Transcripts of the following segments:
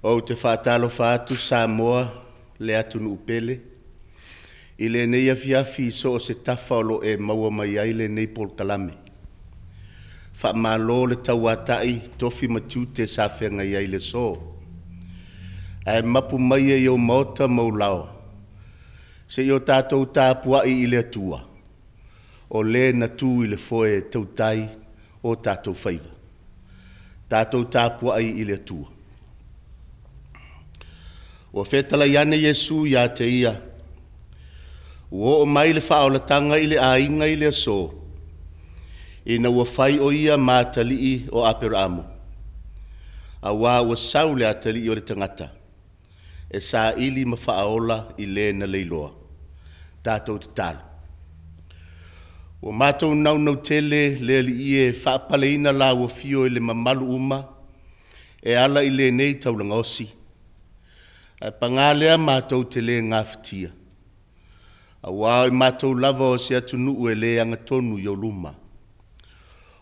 o te whaatalo whaatu Samoa le atu nu upele. I le nei afiafi so o se tawhalo e maua mai ai le nei Pol Kalame. Wha malo le tauatai tofi matute sa whenga i ai le so. Ai mapu mai e o mauta maulao. Se i o tātou tāpuai i le atua. O le na tū i le foe tautai o tātou whaiva. Tātou tāpuai i le atua. O whetala iane Yesu ia te ia. O mai le whaolatanga i le ainga i le so. Ina ua whai o ia mātalii o Aperamu. A wā ua sau le atalii o le tangata. E sa ili ma whaola i le na leiloa. Tātou te talo. O mātou nau tele le li ie whaapaleina la ua fio i le mamalu uma. E ala i le nei taulangosi. A pangalea mātou te le ngāwhitia. A wāi mātou lava o se atunu ue le anga tonu i o luma.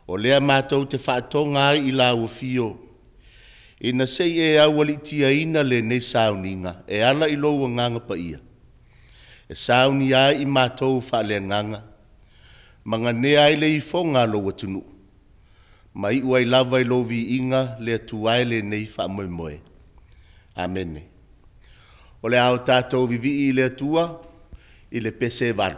O lea mātou te whaatonga i la uafio. Ina sei e awali tia ina le nei sauninga. E ala i loa nganga pa ia. E sauni ai i mātou whaale nganga. Manga ne ai le i fonga lo watunu. Mai uai lava i lovi inga le atuai le nei whaamoe moe. Amene. O le au tātou vivi i le atua, i le pese varu.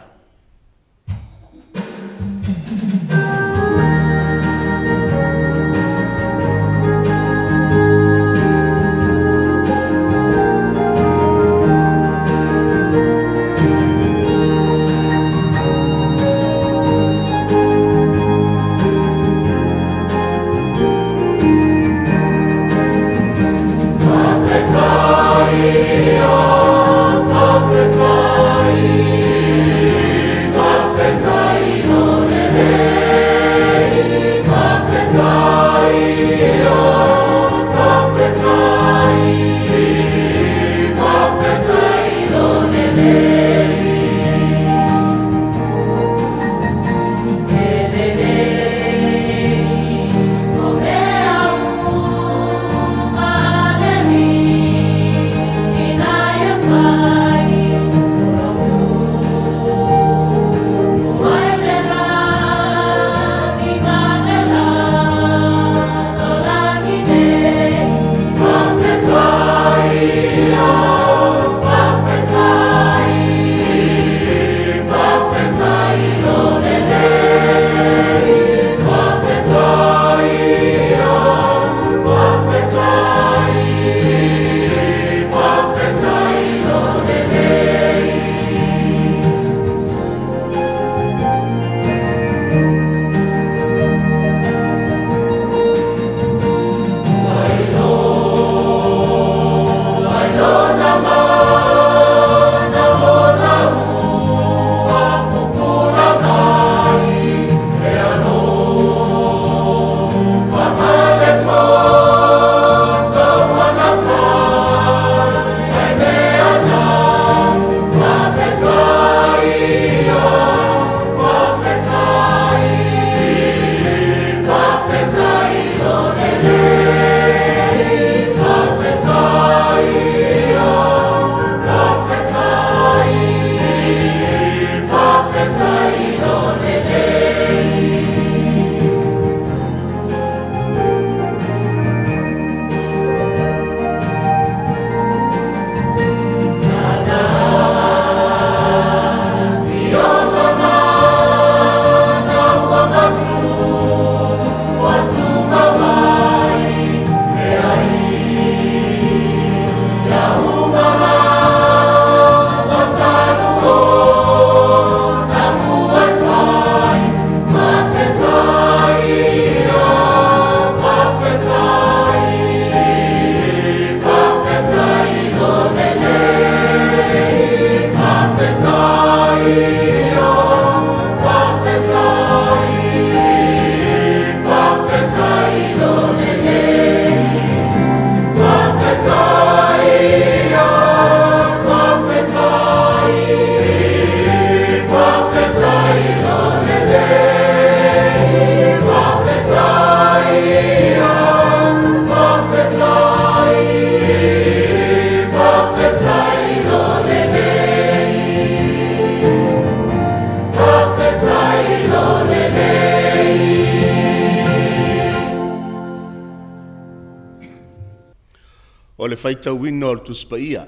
le faitauina o le tusipaia.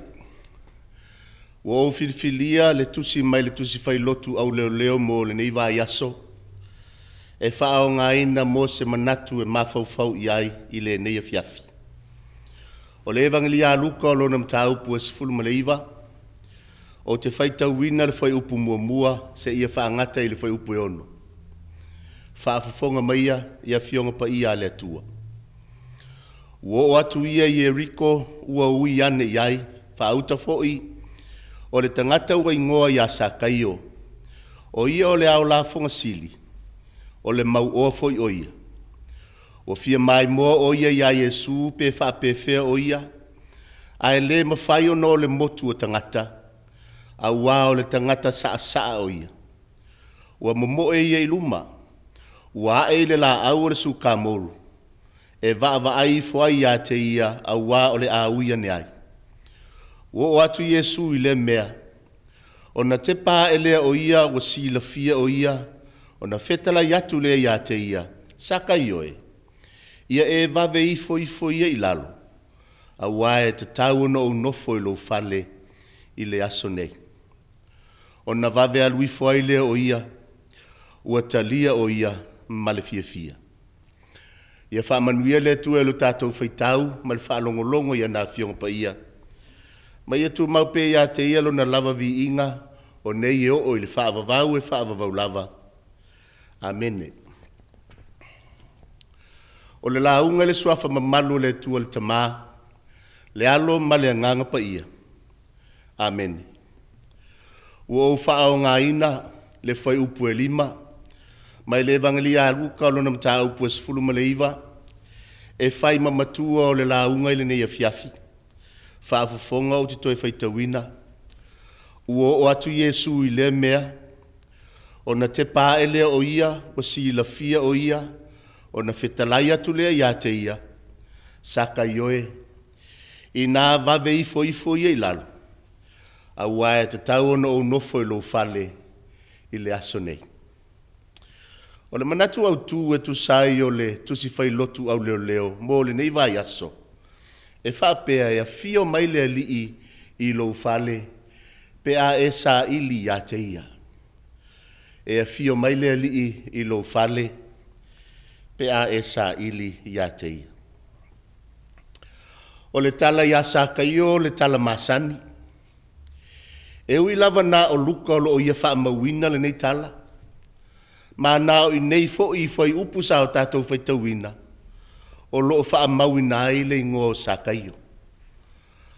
Ua o filifilia le tusi mai le tusi failotu au leoleo mo lenei vaiaso. E whaaongaina mo se manatu e mafaufau iai i le nei afiafi. O le evangelia luka o lona mtaupu e sifulu ma le iwa. O te faitauina le fai upu mua se ia whaangata i le fai upu e ono. Whaafafonga maia ia fionga pa ia le atua. Ua o atu ia i Eriko ua ui ane iai, whaauta foi, o le tangata ua ingoa ia Sakaio, o ia o le au la fonga sili, o le mau o foi o ia. O fia mai moa o ia ia Yesu pe whaapewhea o ia, ai le mawhai o no le motu o tangata, a ua o le tangata saa o ia. Ua momo e ia iluma, ua e le la au le suka moru, e va ai foi ia te ia a ua o le a uia ne ai. O atu Yesu i le mea, o na te pā e lea o ia o si la fia o ia, o na fetala yatu lea ia te ia, saka ioe. Ia e vave ifo ia i lalo, a ua e te tau no o nofo i lo fale i le aso nei. O na vave alu ifo ai lea o ia, ua talia o ia ma le fia. Ia wha manuia le tu e lo tātou whaitau, ma le wha longolongo ia nā fionga pa ia. Ma ia tu maupe ia te ia lo na lava vi inga, o nei e o i le wha avavau e wha avavau lava. Amene. O le launga le suafa mamalu le tu al tamā, le alo ma le anganga pa ia. Amene. Ua o wha au ngā ina, le whai upu e lima, mai le evangelia a luka o lona mta upu e sifulu ma le iwa, e whai mamatua o le launga i le nei a fiafi, whaafufonga o te toi whaitawina, ua o atu Yesu i le mea, o na te pā e lea o ia, o si la fia o ia, o na whetalai atu lea ia te ia, saka ioe, i nā vave ifo ia i lalo, a wae te tau ono o nofo i lo fale i le aso nei. O le manatu au tu e tu sai o le tusi fai lotu au leo, mo le nei vai aso. E whapea e a fio mai le alii i lo fale, pe a e sa ili ia te ia. E a fio mai le alii i lo fale, pe a e sa ili ia te ia. O le tala ia sa kaio, le tala masani. E ui lava na o luka o lo o ia wha mawina le nei tala. Ma nao i nei fo i fai upu sa o tātou whaitawina, o loo wha mawina ai le ngō sakaio.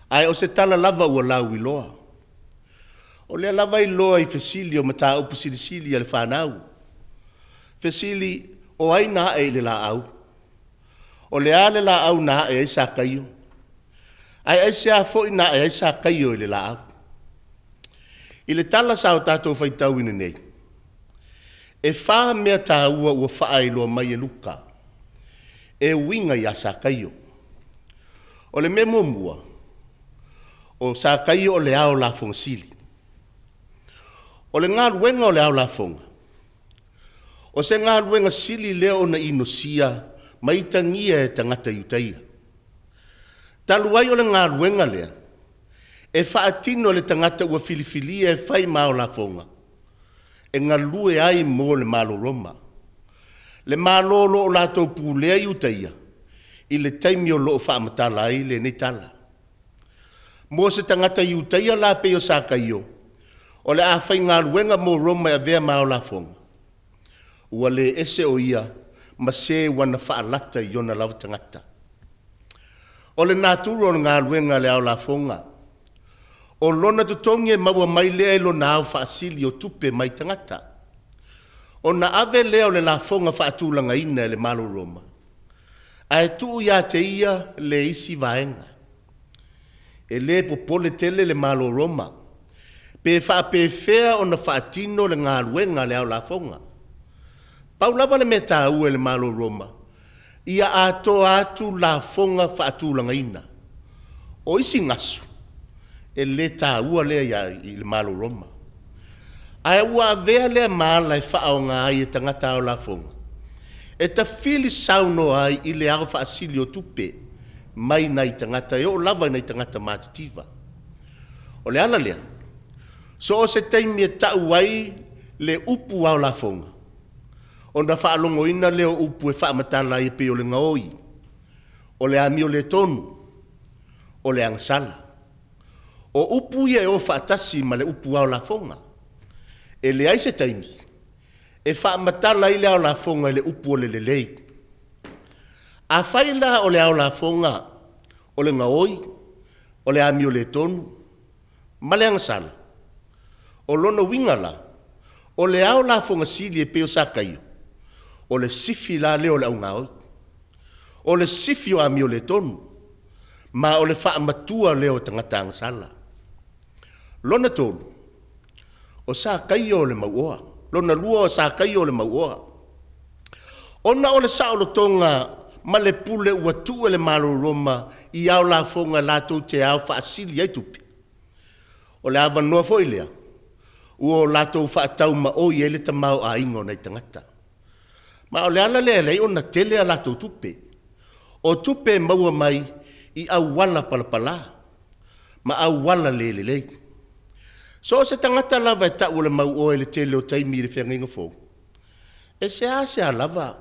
Ai o se tala lava ua lau i loa. O lea lava i loa i fesili o mata upu silisili ale whanau. Fesili o ai na e le la au. O lea le la au na e sakaio. Ai se a fo i na e sakaio i le la au. I le tala sa o tātou whaitawina nei. E wha mea tā ua wha ailoa mai e luka. E winga ia Sakaio. O le me mua. O Sakaio o le ao la fonga sili. O le ngā ruenga o le ao la fonga. O se ngā ruenga sili leo na inosia mai tangia e tangata iutaia. Taluai o le ngā ruenga lea. E wha atino le tangata ua filifilia e whai mao la fonga. E ngā lue ai mo le malo roma. Le malo lo o lato pulea iutaia, i le taimi o lo o whaamatala ai le nei tala. Mo se tangata iutaia la peo Sakaio, o le awhai ngā luenga mo roma e vea mao la fonga. Ua le ese o ia, ma se wana whaalata i ona lau tangata. O le naturo o ngā luenga le au la fonga, o lona tutongi e maua mai lea ilo na au whaasili o tupe mai tangata. O na ave leo le la fonga whaatulanga ina le malo roma. A e tuu ia te ia le isi vaenga. E le popole tele le malo roma. Pe whaapewhea o na whaatino le ngā ruenga le au la fonga. Paulava le meta ue le malo roma. Ia ato atu la fonga whaatulanga ina. O isi ngasu. E le tā ua lea ia i le malo roma. Ai ua vea lea maala e whaao ngā ai e tangata o la fonga. E ta fili sauno ai i le ao whaasili o tupe, mai nei tangata e o lava nei tangata matitiva. O le ala lea. So o se teimi e tau ai le upu au la fonga. O na whaalongo ina leo upu e whaamatala e pe o le ngaoi. O le ami o le tonu. O le angsala. O upu ia e o whaatasi ma le upu au la fonga. E le aise taimi. E whaamatala i le au la fonga e le upu o le lelei. A whaila o le au la fonga o le ngaoi. O le ami o le tonu. Ma le angsala. O lona wingala. O le au la fonga sili e peo sakaio. O le sifi la leo le au ngaoi. O le sifi o ami o le tonu. Ma o le whaamatua leo tangata angsala. Lona tolu. O sakaio o le mauoa. Lona lua o sakaio o le mauoa. Ona o le sao tonga ma le pule ua tu le malo roma i au la fonga lato te au whaasili ai tupi. O le awa noa foi lea. Ua lato whaatau ma o i ele tamau a ingo nei tangata. Ma o le ala lea lei o na tele a lato tupe. O tupe maua mai i au wala palapala. Ma au wala lele lei. So se tangata lava e tau le mau o ele tele o taimi le whianginga fō. E se a lava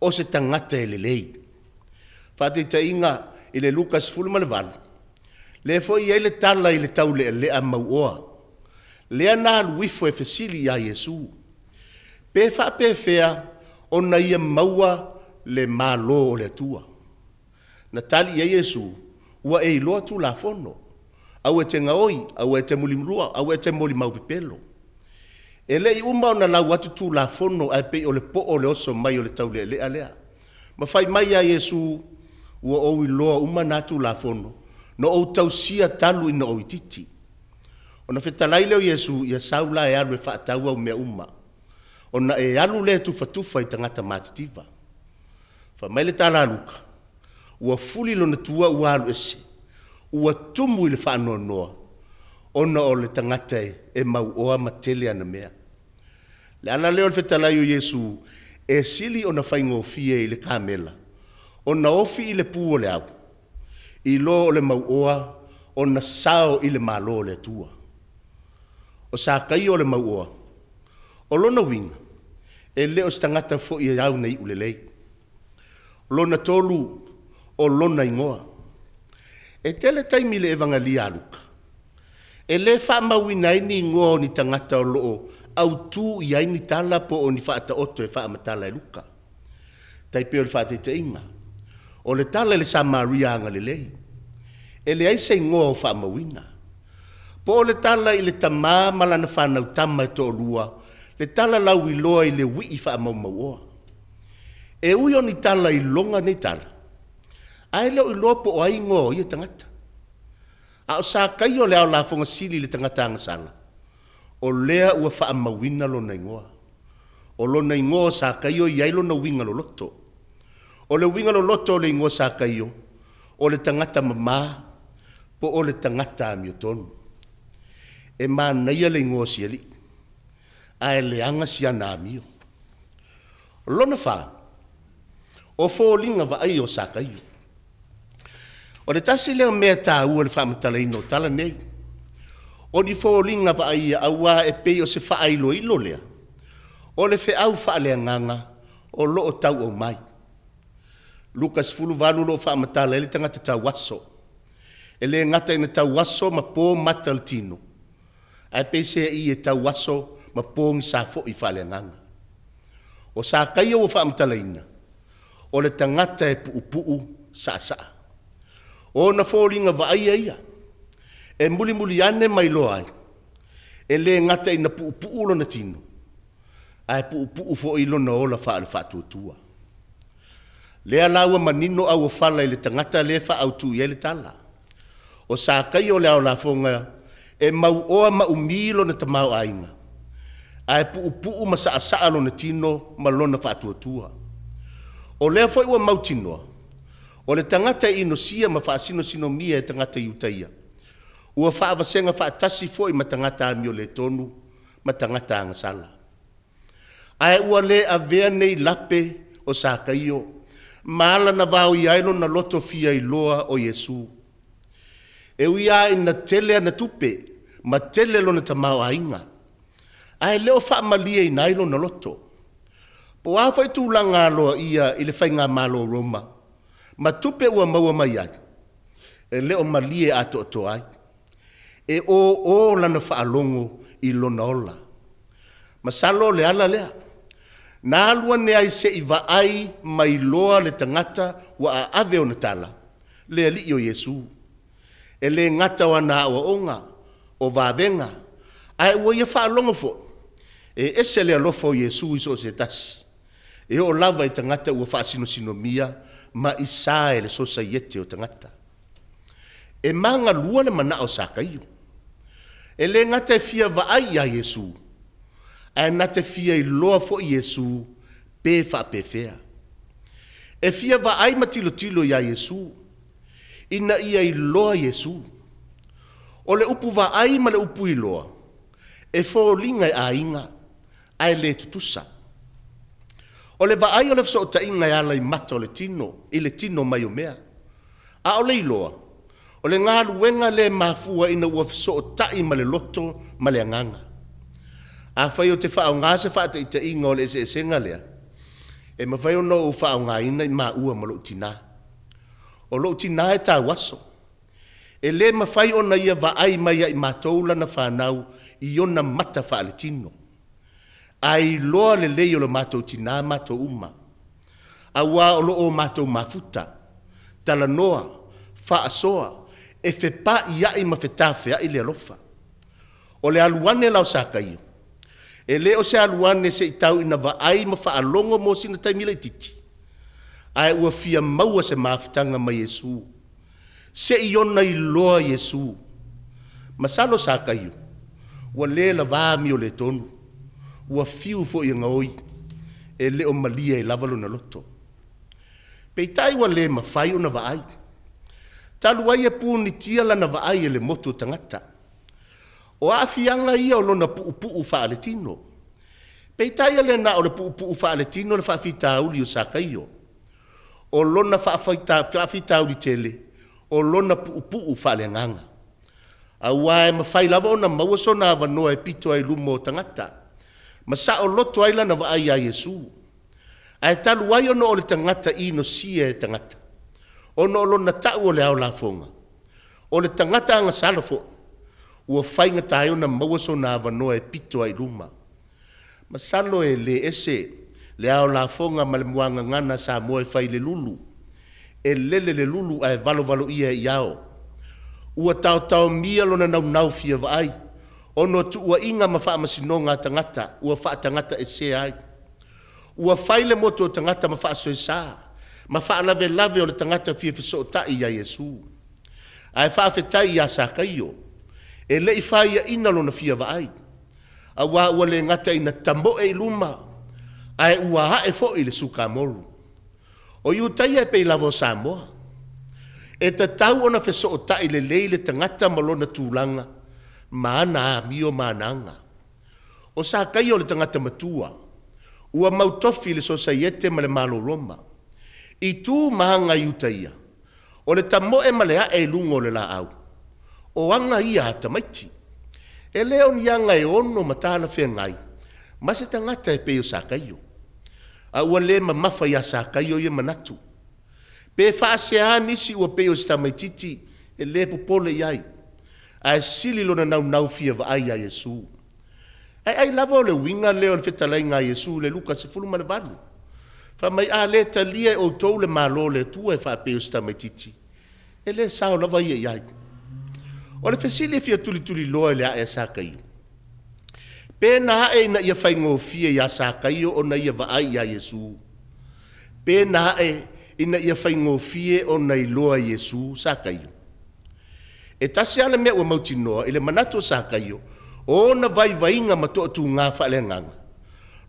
o se tangata ele lei. Whate ta inga i le Lukas fulma le vala. Le fo i ele tala i le tau le a mau oa. Lea nā luifo e fesili a Yesu. Pe wha pe fea o na ia maua le malo o le tua. Na tali a Yesu ua e iloa tu la fono. Au e te ngaoi, au e te mulimrua, au e te moli maupipelo. E le i uma o na lau atu tu la fono ai pe o le po o le oso mai o le tau lea lea. Ma fai mai a Yesu ua o iloa uma na tu la fono. No o tau sia talu ina o ititi. O na whetalai leo Yesu ia saula e alu e whaatau au mea uma. O na e alu le tufa i tangata matitiva. Wha mai le tala aluka. Ua fuli lo na tua ua alu ese. Ua tumu i le whaanoa noa. O na o le tangata e mau oa matele ana mea. Le ala leo le whetalai o Yesu e sili o na whaingo fie i le kamela. O na ofi i le pū o le au. I lo o le mau oa o na sao i le malo o le tua. O sa kai o le mau oa. O lona winga. E leo stangata fo i au nei ule lei. Lona tolu o lona ingoa. E tele taimi le evangalia aluka. E le wha mawina ini ingoa ni tangata o loo. Au tu i aini tala po o ni whaata oto e wha matala e luka. Tai peo le whaate te inga. O le tala le Samaria anga le lei. E le aise ingoa o wha mawina. Po o le tala i le tamā malana whanau tama e to lua. Le tala lau i loa i le wii wha maumauoa. E ui o ni tala i longa nei tala. Ai leo i loa po o ai ingoa i e tangata. A o sa kai o le au la fonga sili le tangata angasala. O lea ua wha mawina lo na ingoa. O lo na ingoa sa kai o iai lo na winga lo loto. O le winga lo loto le ingoa sa kai o. O le tangata mama. Po o le tangata amiotonu. E ma naia le ingoa siali. Ai le anga si ana amio. Lona wha. O fōlinga wa ai o sa kai o. O le tasi leo mea tā ua le whamatala ino tala nei. O di fōlinga wa ai aua e pei o se wha ilo ilo lea. O le whe au wha lea nganga o loo tau o mai. Lukas fulu valu lo whamatala ele tangata tau waso. Ele ngata ina tau waso ma pō mata le tino. Ai pei se i e tau waso ma pō ngisa fo i wha lea nganga. O sa kai o whamatala ina. O le tangata e puu sa saa. O na fōringa wa ai ia. E muli ane mai loa ai. E le ngata ina puu lo na tino. Ai puu fo ilo na ola wha ale whatuatua. Lea laua manino au o whala i le tangata le wha au tu i ele tala. O sa kai o le au la fonga e mau oa ma umilo na tamau ainga. Ai puu ma saa lo na tino ma lo na whatuatua. O lea fo iwa mau tinoa. O le tangata ino sia ma whaasino sino mia e tangata iutaia. Ua whaavasenga whaatasi fo i ma tangata amio le tonu ma tangata angasala. Ai ua le a vea nei lape o sa kaio. Mala na vau ia ilo na loto fia I loa o Yesu. E uia ina tele ana tupe, ma tele lo na tamau ainga. Ai leo wha malia I nailo na loto. Po a whai tūlanga loa ia I le whainga malo Roma. Ma tupe ua maua mai ai. E leo malie ato ato ai. E o lana wha alongo I lona ola. Ma salo le ala lea. Nā alua ne ai se I vaai mai loa le tangata wa a ave o na tala. Le ali o Yesu. E le ngata wa na wa onga o vavenga. Ai ua ia wha alongo fo. E ese le alofo Yesu iso se tasi. E o lava I tangata ua wha sino mia ma isae le sosa iete o tangata. E manga lua le mana o sakaio. E le ngata e fia vaai a Yesu. E nate fia I loa fo Yesu pe fa pe fea. E fia vaai matilo tilo ya Yesu. Ina ia I loa Yesu. O le upu vaai ma le upu I loa. E fo linga a inga. Ai le tutusa. O le vaai o le fso ta inga ala I mata o le tino. I le tino mai o mea. A o le iloa. O le ngā luenga le mafua ina ua fso ta I ma le loto ma le anganga. A whai o te wha o ngā se wha ta ita inga o le se senga lea. E ma whai o no o wha o ngā ina I maa ua ma lo tina. O lo tina e tā waso. E le ma whai o na ia vaai mai I mātoula na whanau I ona mata wha le tino. Ai loa le lei o le mātou tina mātou uma. A wā o lo o mātou mafuta. Tala noa, wha asoa, e whepa iai ma whetawhea I le alofa. O le aluane lau sākaio. E le o se aluane se I tau ina vaai ma wha alongo mo sina taimila I titi. Ai ua fia maua se mafutanga ma Yesu. Se I ona I loa Yesu. Masalo sākaio. Ua le la vāmi o le tonu. Ua fiu fo I ngaoi. E le o malia I lavalo na loto. Peitai ua le mawhai o na vaai. Talu ai e pūni tia lana vaai e le motu tangata. O a fianga ia o lona puu wha le tino. Peitai le na o le puu wha le tino le wha fita uli o sakaio. O lona wha fita uli tele. O lona puu wha le nganga. A wae mawhai lava o na mawasona avanoa e pito ai lumo o tangata. Ma sa o loto ai lana vaai a Yesu. Ai talu ai ono o le tangata ino sia e tangata. Ono o lona tau o le au la fonga. O le tangata anga salafo. Ua whainga tae ona mawaso na avanoa e pito ai luma. Ma salo e le ese le au la fonga ma le muanga ngana sa moe whai le lulu. E lele le lulu ai valo ia I ao. Ua tau mia lona nau fia vaai. Ono tu ua inga ma wha masinonga tangata. Ua wha tangata e se ai. Ua whai le moto tangata ma wha soe saa. Ma wha lave o le tangata fia fiso tai a Yesu. Ai wha fetai a sa kaio. E le I whai a ina lona fia vaai. A wā ua le ngata ina tambo e luma. Ai ua hae fo I le suka moru. O iu tai e pei lavo Samoa. E ta tau ona fiso tai le leile tangata malona tūlanga. Maana mio mananga. O sa kaio le tangata matua. Ua mautofi le sosaiete ma le malo Roma. I tū mahanga iutaia. O le tamo e malea e lungo le la au. O anga ia hata maiti. E leo ni anga e ono matala whea ngai. Ma se tangata e peo sakaio. A ua le ma mafa ia sakaio ia manatu. Pe whaasea nisi ua peo sta maititi e le popole iai. A sili lona nau fia vaai a Yesu. Ai lava o le winga leo le whetalai ngā Yesu le luka se fulu ma le valu. Fa mai a le talia o tou le malo le tua e wha peo sta maititi. E le sao lava ia iai. O le fesili fia tuli loa le a e sakaio. Pena e na ia whaingo fia ia sakaio o na ia vaai a Yesu. Pena e ina ia whaingo fia o na iloa Yesu sakaio. E tasi ala mea ua mauti noa ile manato sakaio. O na vai ma toa tu ngā whaale nganga.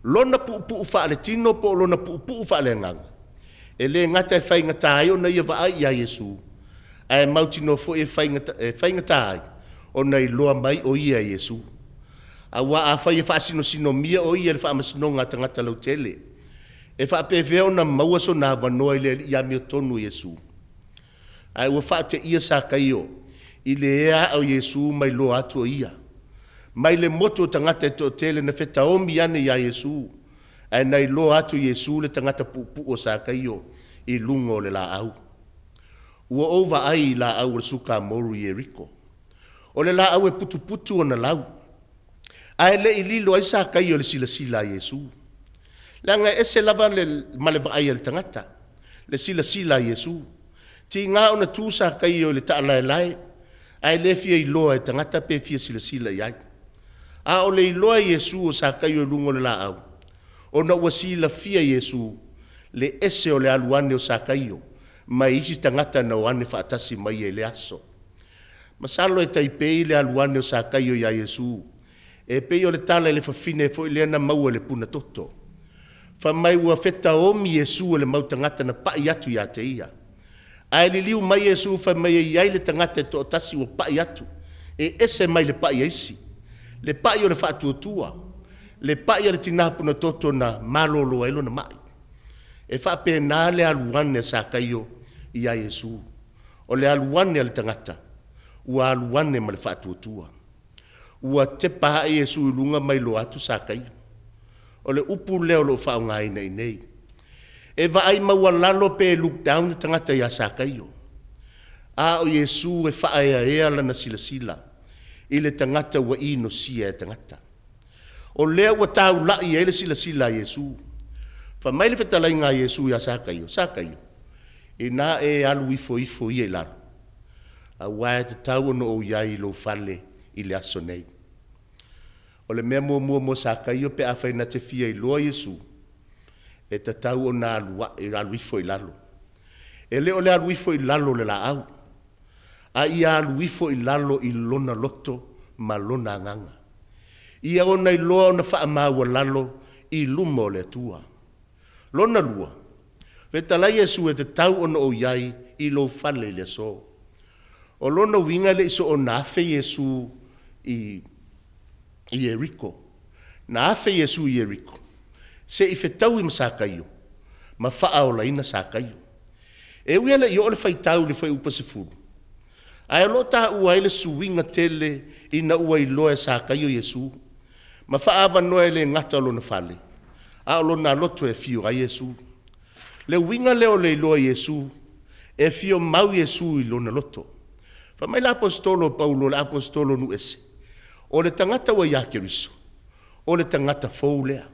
Lona puu whaale tino po lona puu whaale nganga. E le ngata e whainga tāi o na ia vaai a Yesu. Ai mauti no fo e whainga tāi o na iloa mai o ia Yesu. A wa a whai e whaasino sino mia o ia le whaamasino ngā tangata lau tele. E whaapeweo na maua so na wanoa ile ia meo tonu Yesu. Ai ua wha te ia sa kaio. I le ea au Yesu mai lo atu o ia. Mai le moto tangata e to tele na feta omi ane ya Yesu. Ai nei lo atu Yesu le tangata pupu o sa kaio. I lungo le la au. Ua ova ai la au le suka moru Yeriko. O le la au e putu putu o na lau. Ai le ililo ai sa kaio le sila sila Yesu. Langa ese lava le maleva ai le tangata. Le sila sila Yesu. Ti ngā ona tū sa kaio le ta lai lai. Ai le fia iloa e tangata pe fia sila sila iai. A o le iloa Yesu o sa kaio lungo le la au. O na ua sila fia Yesu. Le ese o le aluane o sa kaio. Mai isi tangata na wane whaatasi mai e le aso. Masalo e taipei le aluane o sa kaio ya Yesu. E pei o le tala le fafine fo i leana maua le puna toto. Fa mai ua feta omi Yesu o le mau tangata na pai atu ya te ia. Ai li liu mai Yesu fa mai e iai le tangata to tasi o pai atu. E ese mai le pai eisi. Le pai o le whaatu o tua. Le pai o le tina puna toto na malolo elo na mai. E whape nā le aluane sa kaio ia Yesu. O le aluane le tangata. Ua aluane ma le whaatu o tua. Ua te paha e Yesu lunga mai lo atu sa kaio. O le upu leo lo whao ngai nei nei. E vai maua lalo pe look down tangata ia sa kaio. A o Yesu e whaea ea lana sila sila. I le tangata wa ino sia e tangata. O leo wa tau lai e le sila sila Yesu. Fa mai le fetalai ngā Yesu ia sa kaio. Sa kaio. E nā e alu ifo i e laro. A wae te tau ono o iai lo fale i le aso nei. O le mea mua sa kaio pe awhai na te fia i loa Yesu. E te tau o nā alu ifo i lalo. E le o le alu ifo i lalo le la au. A ia alu ifo i lalo i lona loto ma lona nganga. Ia ona i loa ona wha maua lalo i lumo le tua. Lona lua. Vetalai Yesu e te tau ona o iai i lo fale le so. O lona winga le iso o nafe Yesu i Yeriko. Nafe Yesu i Yeriko. Se i fetau i masakaio. Ma faa o laina sakaio. E uia le i ole fai tau le fai upa se furu. Ai alo ta ua ele suwinga tele i na ua i loe sakaio Yesu. Ma faa ava noe le ngata lo na fale. A lo na loto e fio a Yesu. Le winga leo le loa Yesu. E fio mau Yesu i lo na loto. Fa mai la apostolo Paulo, la apostolo nu ese. O le tangata wa yake riso. O le tangata fou lea.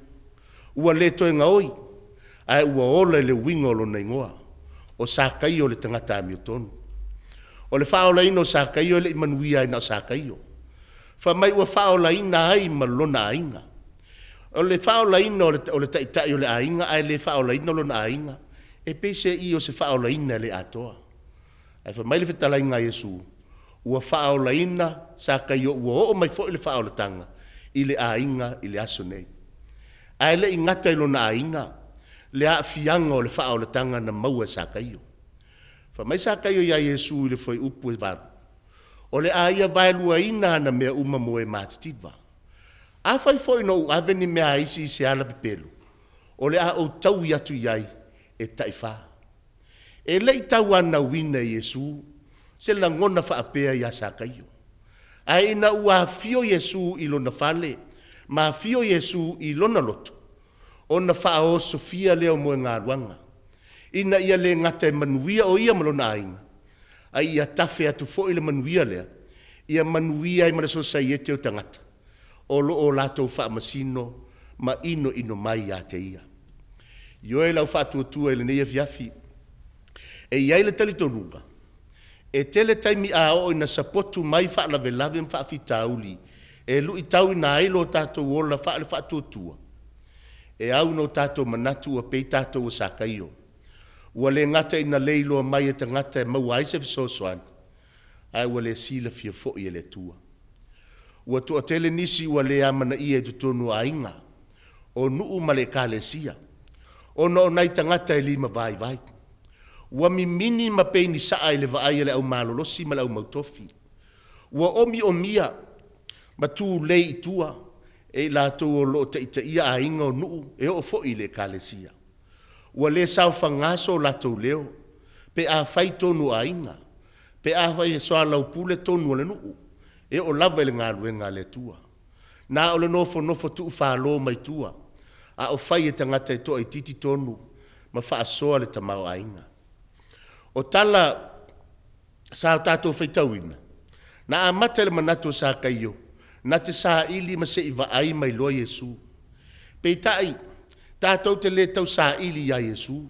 Ua le toe ngaoi. Ai ua ola le winga lo na ingoa. O sakai o le tangata amiotonu. O le fao laino sakai o le imanuia ina sakai o. Fa mai ua fao laina ai malona ainga. O le fao laina o le taitai o le ainga. Ai le fao laina o lona ainga. E pese i o se fao laina le atoa. Ai fa mai le fetala inga Yesu. Ua fao laina sakai o ua o mai fo le fao le tanga. I le ainga i le aso nei. Ai le ingata i lona ainga. Le a fianga o le fao le tanga na maua sakai o. Fa mai sakai o ia Yesu i le foi upu e varu. O le aia vaelua ina na mea uma moe matitiva. A fai foi no aveni mea isi se ala pipelu. O le a o tau iatu iai e taifa. E lei tau ana wina Yesu se la ngona fa apea ia sakaio. Ai na ua fio Yesu i lona fale, ma fio Yesu i lona loto. O na fa o Sofia leo moe ngā ruanga. Ina ia le ngata e manuia o ia malona ainga. Ai ia tafe atu fo i le manuia lea. Ia manuia i mana society o tangata. O lo o lato fa masino ma ino mai a te ia. Ioe lau fa tua i le neia fiafi. E iai le talitonunga. E tele taimi a o ina sapotu mai fa la velave mfa fitauli. E lu i tau ina ailo tato wola fa le fa tua. E au no tato manatu a pei tato o sakaio. Ua le ngata ina leilo mai e tangata e mau aise fisosoan. Ai ua le sila fia fo i le tua. Ua tua tele nisi ua le amana i e tutonu a inga. O nuu ma le ka le sia. O no nai tangata e lima vai vai. Ua mimini ma peini saa i le vaai le au malolosi ma le au mautofi. Ua omi o mia ma tu le i tua e la tu o lo te ita ia a inga o nuu e o fo i le ka le sia. ua le sau fangaso latou leo, pe a fai tonu ainga, pe a fai soa lau pule tonu le nuu, e o lava le ngā luenga le tua. Nā o le nofo tuu whālo mai tua, a o fai e tangata e toa i titi tonu, ma wha soa le tamau ainga. O tala sa tātou whaitauina, na a mata le manato sa kaio, na te sa ili ma se iwa ai mai loa Yesu. Pei tai, tātou te le tau sa ili ya Yesu.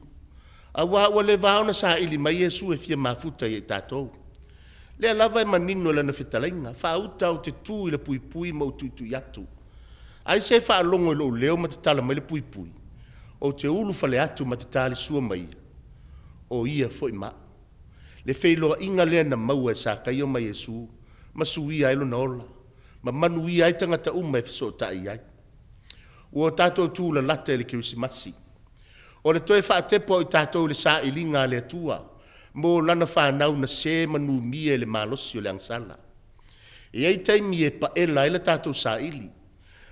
A wa le vaona sa ili mai Yesu e fia mafuta i tātou. Le lava e manino le na fitalainga, wha uta o te tū i le pui pui ma ututu yatu. Ai se wha alongo i lo leo ma te tala mai le pui pui. O te ulu fale atu ma te tali sua mai. O ia foi ma. Le whailoa inga lea na maua e sa kaio mai Yesu, ma sui ai lo na ola. Ma manu ia ai tangata uma e fiso tai ai. Ua tātou tūla lata e le kirisimasi. O le toe wha tepo i tātou le sa ilinga le atua, mo lana whanau na se manu mie le malosi o le angsala. E ai taimi e pa ela ele tātou sa ili.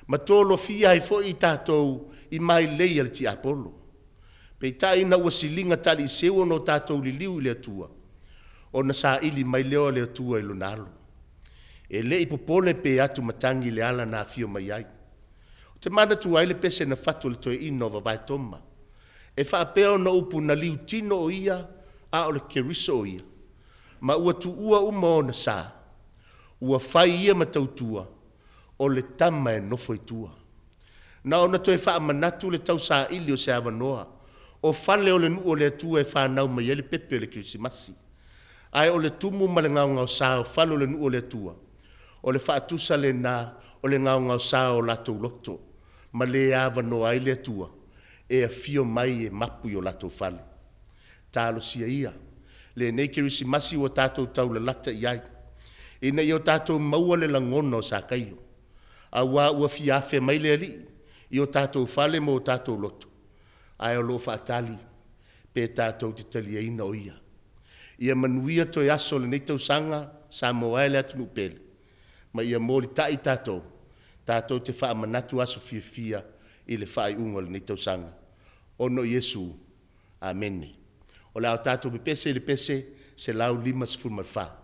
Ma tolo fia ai fo i tātou i mai leia le ti Apollo. Pei tai na ua silinga tali sewa no tātou li liu i le atua. O na sa ili mai leo le atua i lo nalo. E le i popole pe atu matangi le ala na fio mai ai. O te mana tu ai le pese na fatu le toe ino va vai toma. E wha apeo na upu na liu tino o ia, a o le keriso o ia. Ma ua tu ua uma o na sa. Ua fai ia matautua, o le tama e nofo i tua. Na o na toe wha manatu le tau sa ili o se avanoa, o fale o le nu o le atua e wha nau mai ele pepe o le kirisimasi. Ai o le tumu ma le ngau ngau sa o fale o le nu o le atua. O le wha atusa le na o le ngau ngau sa o lato loto, ma le avanoa ai le atua, e a fio mai e mapu i o lato fale. Talo sia ia, le nei kirisimasi o tatou tau le lata iai. Ina i o tatou maua le langono o sa kaio. A ua fiafe mai le ali, i o tatou fale mo o tatou loto. Ai o lo whaatali, pe tatou te tali eina o ia. Ia manuia toi aso le nei tau sanga, sa moa le atu nupele. Ma ia mori tai tatou, tatou te wha manatu aso fia i le wha i unga le nei tau sanga. Ono Yesu, amene. O lao tatou me pese le pese, se lau 5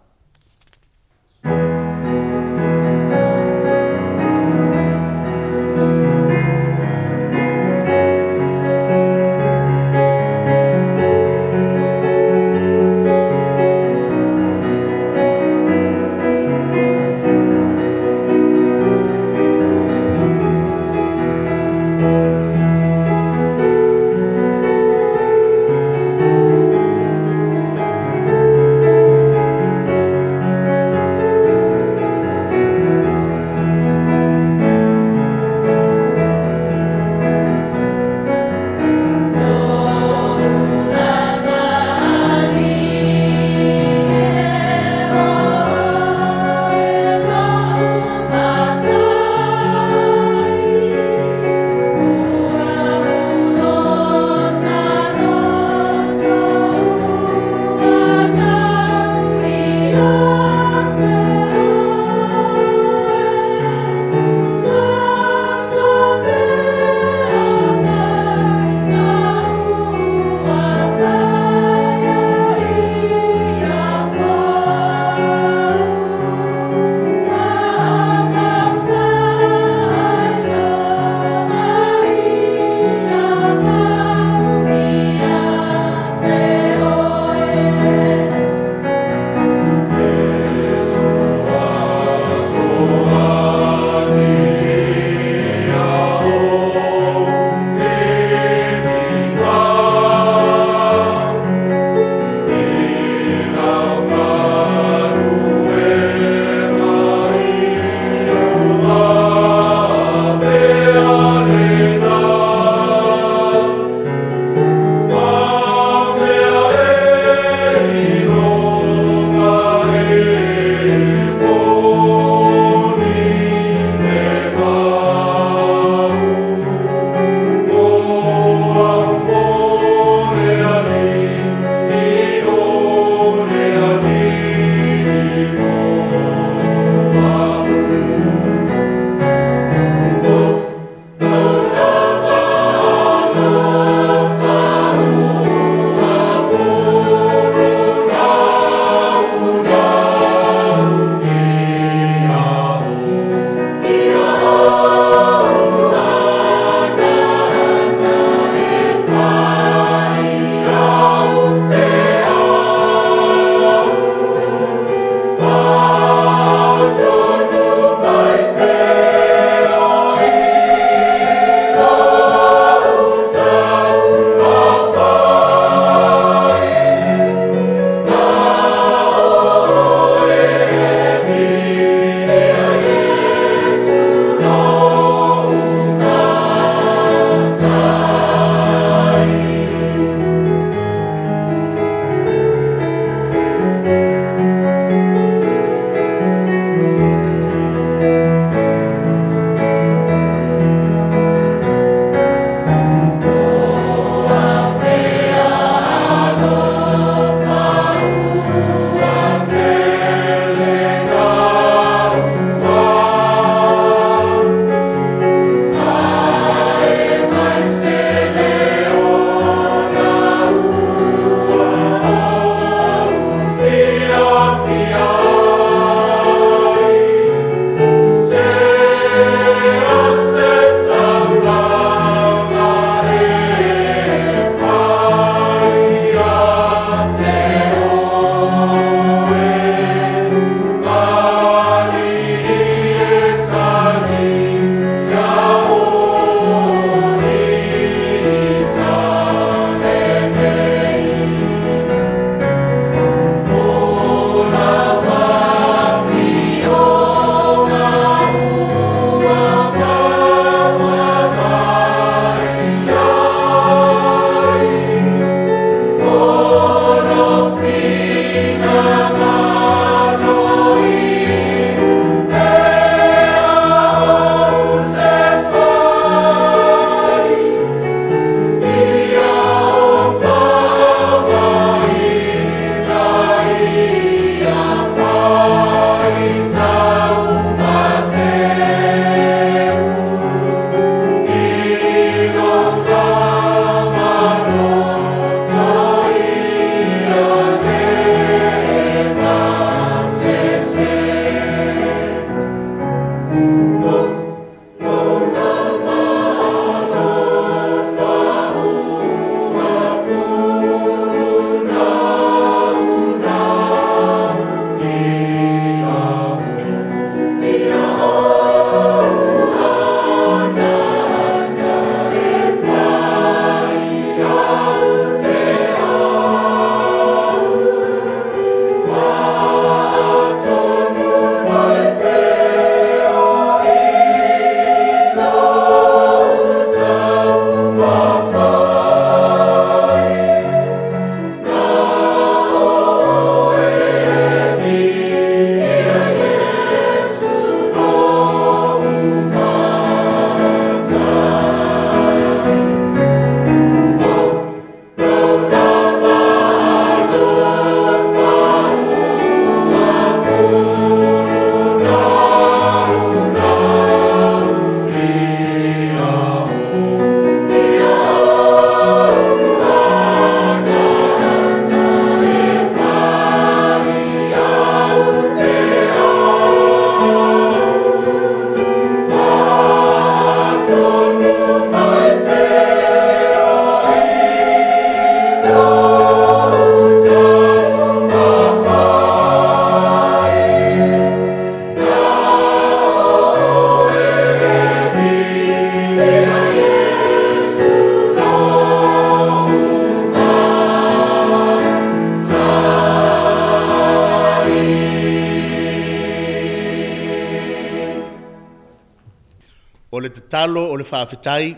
le tatalo o le whaafetai,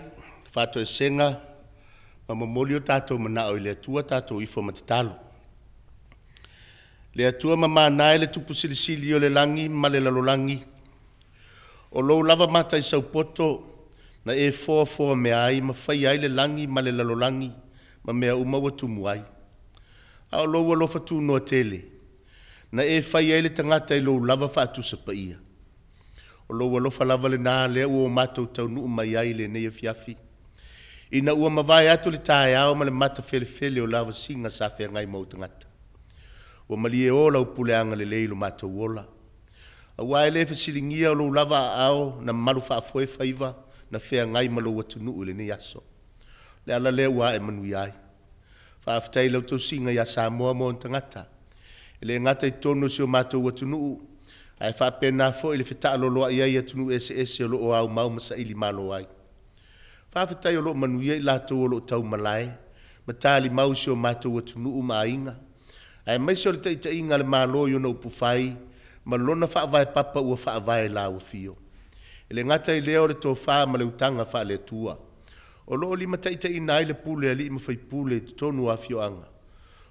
whātua senga, ma mamoli o tātou manao i le atua tātou ifo ma tatalo. Le atua ma mānai le tupu silisili o le langi ma le lalolangi. O lou lava mata i saupoto na e fōa mea ai ma whai ai le langi ma le lalolangi ma mea umaua tumu ai. A o lou alofa tū noa tele na e whai ai le tangata i lou lava whaatusa pa ia. O lou alofa lava le nā lea ua o mātou tau nuu mai ai le nei fiafi. Ina ua mawai atu le tae ao ma le mata fele o lava singa sa whea ngai mau tangata. Ua malie o lau puleanga le leilo mātou wola. A wai le fesilingia o lou lava ao na malu whaafoe whaiva na whea ngai malo watu nuu le nei aso. Le ala lea ua e manui ai. Whaaftai lau tau singa ia Samoa mo tangata. Ele ngata i tono si o mātou watu nuu. Ai whaapena fo ili whita aloloa ia ia tunu ese o loo au mau masa ili malo ai. Whaafetai o loo manuia i lātou o loo tau malai. Matali mau si o mātou watu nuu maa inga. Ai maisi o le taita inga le malo i ona upufai. Ma lona whaavai papa ua whaavai la ua fio. Ele ngata i leo le tō whaa ma le utanga wha le tua. O loo lima taita ina ai le pule ali ima whai pule tonu a fio anga.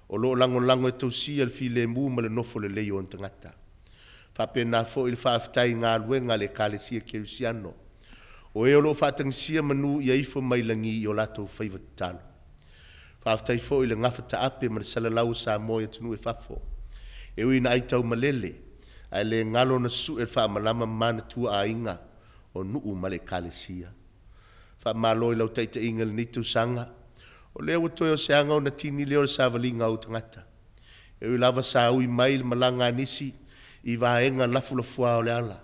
O loo lango e tausia le fi le mu ma le nofo le leo o ntangata. Whapena fo ili whaafetai ngā luenga le kālesia kerusiano. O e o loo whaatangisia manu i aifo mailangi i o lato whaiva talo. Whaafetai fo ili ngawhata ape ma le salalau sa moe tunu e whafo. E ui na aitau malele. Ai le ngalo na su e whaamalama mana tua a inga o nuu ma le kālesia. Whaamalo i lau taita inga le nitu sanga. O leo toi o se anga o na tini leo le savalinga o tangata. E ui lava sa ui mai le malanga nisi. I vaenga lafulafua o le ala.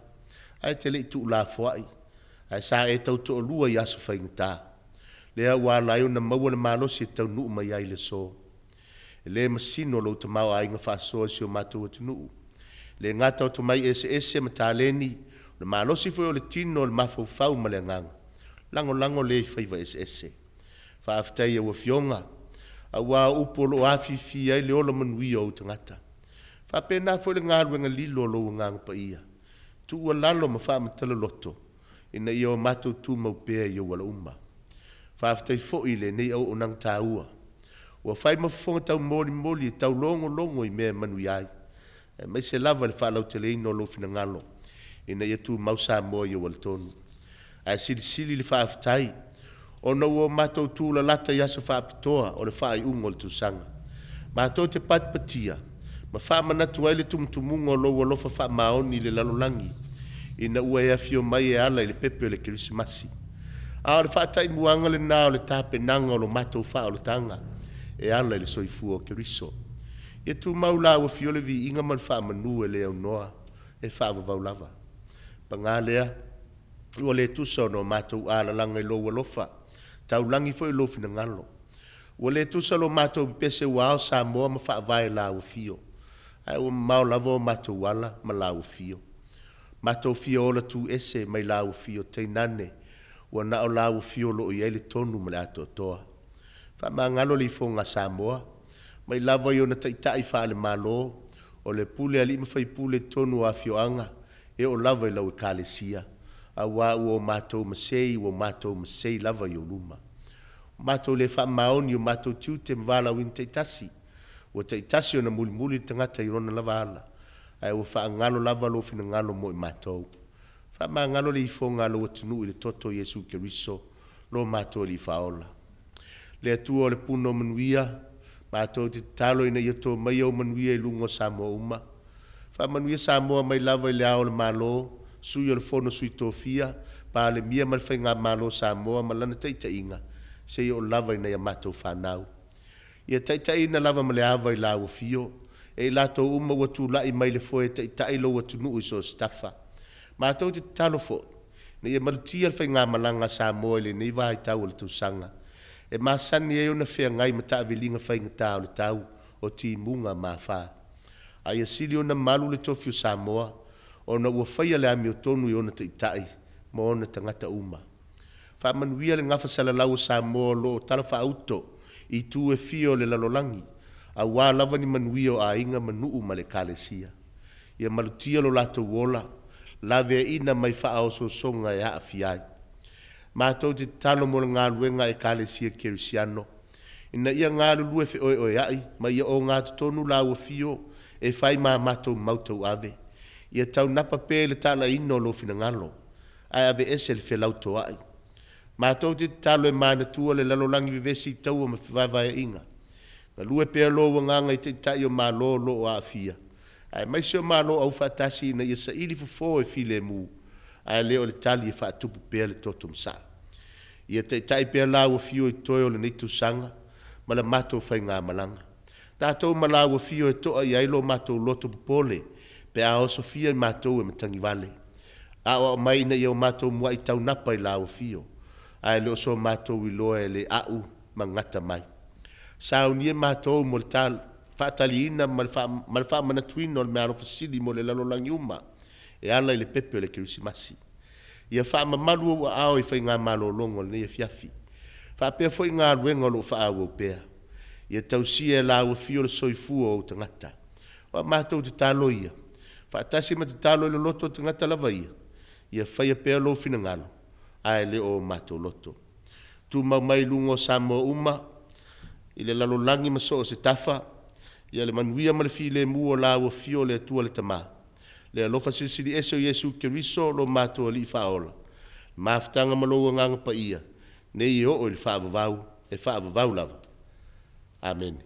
Ai te le tu la fuai. Ai sa e tau to lua i aso whaingata. Lea ua laio na maua le malosi e tau nuu mai ai le so. E le masino lo ta mau ainga whaasoa si o mātou atu nuu. Le ngata o to mai ese ma tāleni. Le malosi fui o le tino o le mafau ma le nganga. Lango le whaiva ese. Whaafetai ua fionga. A wā upo lo afifi ai le ola manui o tangata. Whapena fo le ngā ruenga lilo lo nganga pa ia. Tu ua lalo ma whaamatala loto. Ina ia o mātou tū maupea i o wala umma. Whaafatai fo i le nei au o nang tā ua. Ua whai mafonga tau moli e tau longo i mea manu iai. Mai se lava le whaalau te le ino lo fina ngalo. Ina ia tū mausa moa i o wala tonu. Ai sili le whaafatai. O na ua mātou tū la lata i asa whaapitoa o le whaai ungo le tūsanga. Mātou te patpatia. Ma wha manatu ai le tumutumunga o loa lofa wha maoni le lalolangi. Ina ua ea fio mai e ala i le pepe o le kirisimasi. A o le wha tai muanga le nao le tape nanga o lo matou wha o le tanga. E ala i le soifua o kiriso. Ia tu maula ua fio le vi inga man wha manu e le au noa. E wha vavau lava. Pa ngā lea, ua le tusa o no matou ala langa i loa lofa. Tau langi fo i lofina ngalo. Ua le tusa lo matou pese wao sa moa ma wha vai la ua fio. Ai o mau lavo matou wala ma lau fio. Matou fio ola tu ese mai lau fio teinane. Ua na o lau fio lo i ele tonu ma le ato toa. Wha maa ngalo li fonga Samoa. Mai lavo i ona taitai wha le malo. O le pule ali ma fai pule tonu a fio anga. E o lava i lau i kālesia. A wā ua o matou masei, ua matou masei lava i o luma. Matou le wha maoni o matou tiute mvala win taitasi. Ua taitasi o na muli tangata i rona lava ala. Ai ua wha ngalo lava lo fina ngalo mo i mātou. Wha maa ngalo le ifo ngalo watunu i le toto Yesu Keriso lo mātou li whaola. Le atua o le puno manuia, mātou te talo ina i ato mai au manuia i lungo Samoa uma. Wha manuia Samoa mai lava i le ao le malo, sui o le fono sui tofia, pa le mia mal whainga malo Samoa malana teita inga, se i o lava ina i mātou whanau. Ia taitai na lava male awa i lau fio, e lato uma watu lai mai le foe taitai lo watu nuu i so staffa. Mātou te talo fo, na ia malutia le whainga malanga Samoa le nei vai tau le tūsanga. E masani e ona whea ngai mata avilinga whainga tau le tau o ti munga maa wha. Ai asili ona malu le tofio Samoa, ona ua whaia le ami o tonu i ona taitai, ma ona tangata uma. Wha manuia le ngafa salalau Samoa lo tala wha auto, i tu e fio le lalolangi, a wā lava ni manuia o a inga manuu ma le kālesia. Ia malutia lo lato wola, la vea ina mai wha ao so songa e a fiai. Mātou te talo mo ngā luenga e kalesia kerisiano. Ina ia ngā lulue fe oi oi ai, ma ia o ngā tonu la fio e whai mā mātou mautou ave. Ia tau napa pēle tala ino lo fina ngalo, ai ave ese le fe lauto ai. Mātou te talo e mana tua le lalolangi vivesi tau o mawhiwaiwai inga. Nga lue pēr lo wa nganga i te tai o mā lo lo a fia. Ai mai seo mā lo au whaatasi na ia sa ili fufo e file mu. Ai leo le tali e whaatupu pēr le toto msa. Ia te tai pēr la wa fio i toio le nitu sanga, ma la mātou whai ngā malanga. Tātou ma la wa fio e toa i ailo mātou loto pupole, pe a o sofia i mātou e matangi vale. A o mai na ia o mātou mua i tau napa i la wa fio. Ai leo so mātou i loa e le au ma ngata mai. Sao nie mātou mo le tal, whaatali ina ma le wha manatuino le mea fasili mo le lalolangi uma, e ala i le pepe o le kirisimasi. Ia wha mamalu o ao i whai ngā malo longo le ia fiafi. Wha pia fwoi ngā ruenga lo wha au au pia. Ia tausia la ua fio le soifua o tangata. Wa mātou te talo ia. Wha atasi ma te talo i le loto tangata lava ia. Ia whai a pia lo fina ngalo. Ai le o mātou loto. Tu mau mai lungo sa mo uma, i le lalolangi maso o se tafa, ia le manuia ma le fi le mua la ua fio le atua le tama. Le alofa silisili ese o Yesu Keriso lo mātou ali i whaola. Maftanga maloa nganga pa ia. Nei o le whaavavau, e whaavavau lava. Amen.